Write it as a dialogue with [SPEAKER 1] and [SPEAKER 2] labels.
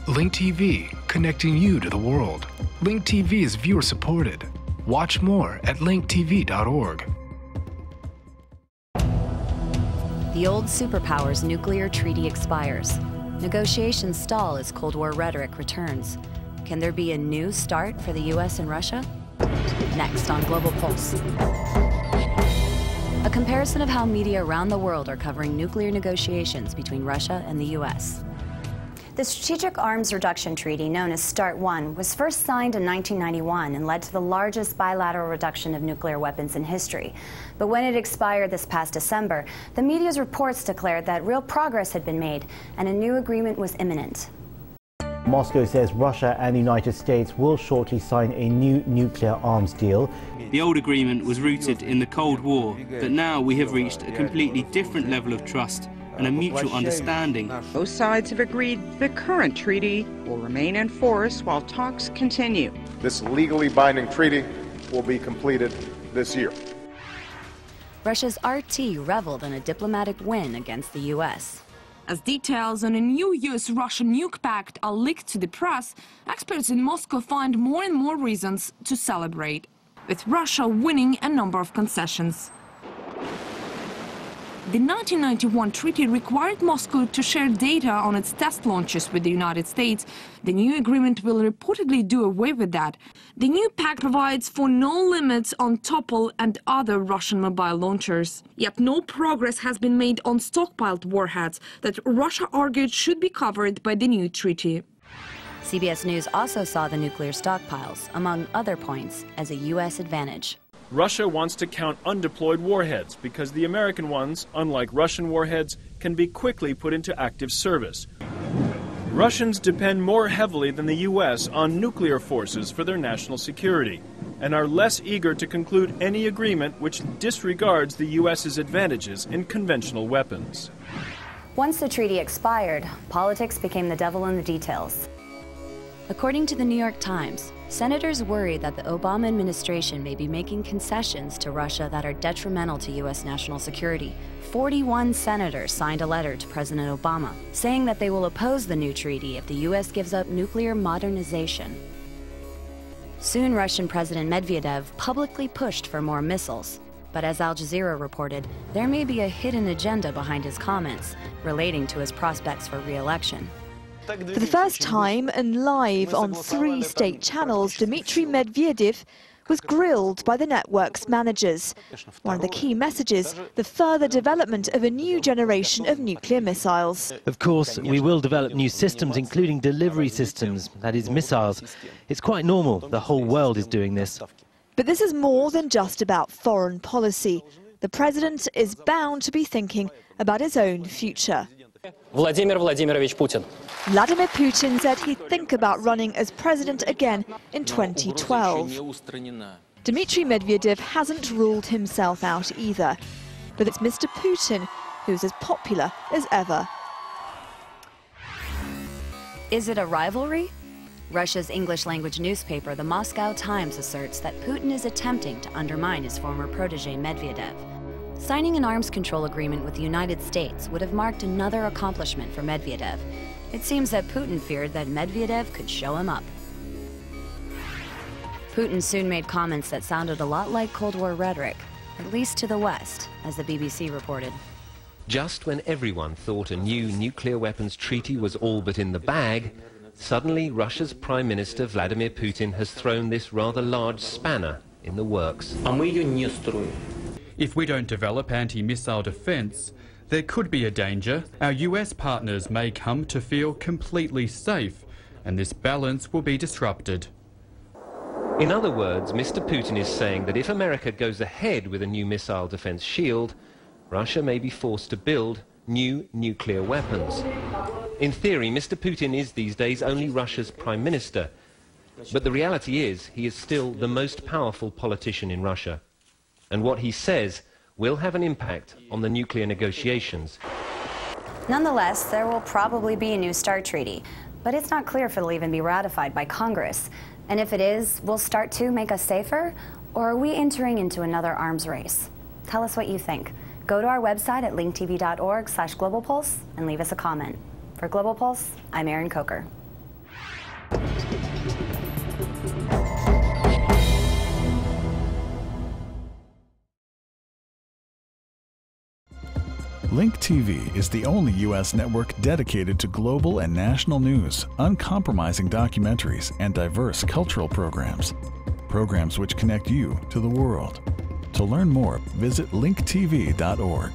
[SPEAKER 1] Link TV, connecting you to the world. Link TV is viewer supported. Watch more at linktv.org.
[SPEAKER 2] The old superpower's nuclear treaty expires. Negotiations stall as Cold War rhetoric returns. Can there be a new start for the US and Russia? Next on Global Pulse. A comparison of how media around the world are covering nuclear negotiations between Russia and the US.
[SPEAKER 3] The Strategic Arms Reduction Treaty, known as START 1, was first signed in 1991 and led to the largest bilateral reduction of nuclear weapons in history. But when it expired this past December, the media's reports declared that real progress had been made and a new agreement was imminent.
[SPEAKER 4] Moscow says Russia and the United States will shortly sign a new nuclear arms deal.
[SPEAKER 5] The old agreement was rooted in the Cold War, but now we have reached a completely different level of trust and a mutual understanding.
[SPEAKER 6] Both sides have agreed the current treaty will remain in force while talks continue.
[SPEAKER 7] This legally binding treaty will be completed this year.
[SPEAKER 2] Russia's RT reveled in a diplomatic win against the US.
[SPEAKER 8] As details on a new US-Russia nuke pact are leaked to the press, experts in Moscow find more and more reasons to celebrate, with Russia winning a number of concessions. The 1991 treaty required Moscow to share data on its test launches with the United States. The new agreement will reportedly do away with that. The new pact provides for no limits on Topol and other Russian mobile launchers. Yet no progress has been made on stockpiled warheads that Russia argued should be covered by the new treaty.
[SPEAKER 2] CBS News also saw the nuclear stockpiles, among other points, as a US advantage.
[SPEAKER 9] Russia wants to count undeployed warheads because the American ones, unlike Russian warheads, can be quickly put into active service. Russians depend more heavily than the U.S. on nuclear forces for their national security and are less eager to conclude any agreement which disregards the U.S.'s advantages in conventional weapons.
[SPEAKER 3] Once the treaty expired, politics became the devil in the details.
[SPEAKER 2] According to the New York Times, senators worry that the Obama administration may be making concessions to Russia that are detrimental to U.S. national security. 41 senators signed a letter to President Obama saying that they will oppose the new treaty if the U.S. gives up nuclear modernization. Soon, Russian President Medvedev publicly pushed for more missiles. But as Al Jazeera reported, there may be a hidden agenda behind his comments relating to his prospects for re-election.
[SPEAKER 10] For the first time and live on 3 state channels, Dmitry Medvedev was grilled by the network's managers. One of the key messages, the further development of a new generation of nuclear missiles.
[SPEAKER 11] Of course, we will develop new systems, including delivery systems, that is, missiles. It's quite normal. The whole world is doing this.
[SPEAKER 10] But this is more than just about foreign policy. The president is bound to be thinking about his own future.
[SPEAKER 12] Vladimir Putin.
[SPEAKER 10] Vladimir Putin said he'd think about running as president again in 2012. Dmitry Medvedev hasn't ruled himself out either. But it's Mr. Putin who's as popular as ever.
[SPEAKER 2] Is it a rivalry? Russia's English-language newspaper, the Moscow Times, asserts that Putin is attempting to undermine his former protege Medvedev. Signing an arms control agreement with the United States would have marked another accomplishment for Medvedev. It seems that Putin feared that Medvedev could show him up. Putin soon made comments that sounded a lot like Cold War rhetoric, at least to the West, as the BBC reported.
[SPEAKER 13] Just when everyone thought a new nuclear weapons treaty was all but in the bag, suddenly Russia's Prime Minister Vladimir Putin has thrown this rather large spanner in the works.
[SPEAKER 14] If we don't develop anti-missile defense, there could be a danger our US partners may come to feel completely safe, and this balance will be disrupted.
[SPEAKER 13] In other words, Mr. Putin is saying that if America goes ahead with a new missile defense shield, Russia may be forced to build new nuclear weapons. In theory, Mr. Putin is these days only Russia's Prime Minister, but the reality is he is still the most powerful politician in Russia. And what he says will have an impact on the nuclear negotiations.
[SPEAKER 3] Nonetheless, there will probably be a new START treaty, but it's not clear if it'll even be ratified by Congress. And if it is, will START 2 make us safer, or are we entering into another arms race? Tell us what you think. Go to our website at linktv.org/globalpulse and leave us a comment. For Global Pulse, I'm Erin Coker.
[SPEAKER 15] Link TV is the only U.S. network dedicated to global and national news, uncompromising documentaries, and diverse cultural programs. Programs which connect you to the world. To learn more, visit linktv.org.